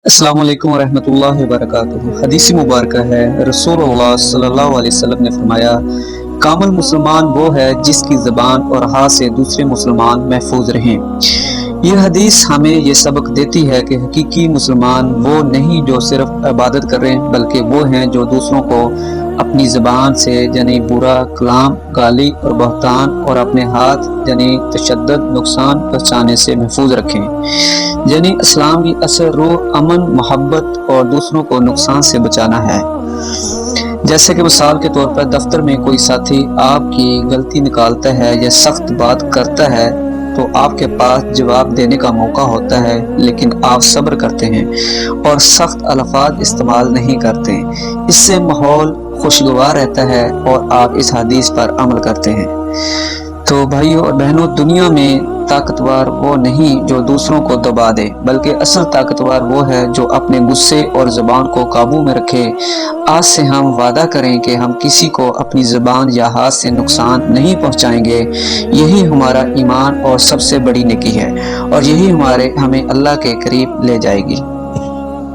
السلام علیکم ورحمۃ اللہ وبرکاتہ۔ حدیث مبارکہ ہے، رسول اللہ صلی اللہ علیہ وسلم نے فرمایا، کامل مسلمان وہ ہے جس کی زبان اور ہاتھ سے دوسرے مسلمان محفوظ رہیں۔ یہ حدیث ہمیں یہ سبق دیتی ہے کہ حقیقی مسلمان وہ نہیں جو صرف عبادت کریں، بلکہ وہ ہیں جو دوسروں کو اپنی زبان سے یعنی برا کلام، گالی اور بہتان، اور اپنے ہاتھ یعنی تشدد، نقصان پہنچانے سے محفوظ رکھیں۔ یعنی اسلام کی اصل روح امن، محبت اور دوسروں کو نقصان سے بچانا ہے۔ جیسے کہ مثال کے طور پر دفتر میں کوئی ساتھی آپ کی غلطی نکالتا ہے یا سخت بات کرتا ہے تو آپ کے پاس جواب دینے کا موقع ہوتا ہے، لیکن آپ صبر کرتے ہیں اور سخت الفاظ استعمال نہیں کرتے۔ اس سے ماحول خوشگوار رہتا ہے اور آپ اس حدیث پر عمل کرتے ہیں۔ تو بھائیوں اور بہنوں، دنیا میں طاقتور وہ نہیں جو دوسروں کو دبا دے، بلکہ اصل طاقتور وہ ہے جو اپنے غصے اور زبان کو قابو میں رکھے۔ آج سے ہم وعدہ کریں کہ ہم کسی کو اپنی زبان یا ہاتھ سے نقصان نہیں پہنچائیں گے۔ یہی ہمارا ایمان اور سب سے بڑی نیکی ہے، اور یہی ہمیں اللہ کے قریب لے جائے گی۔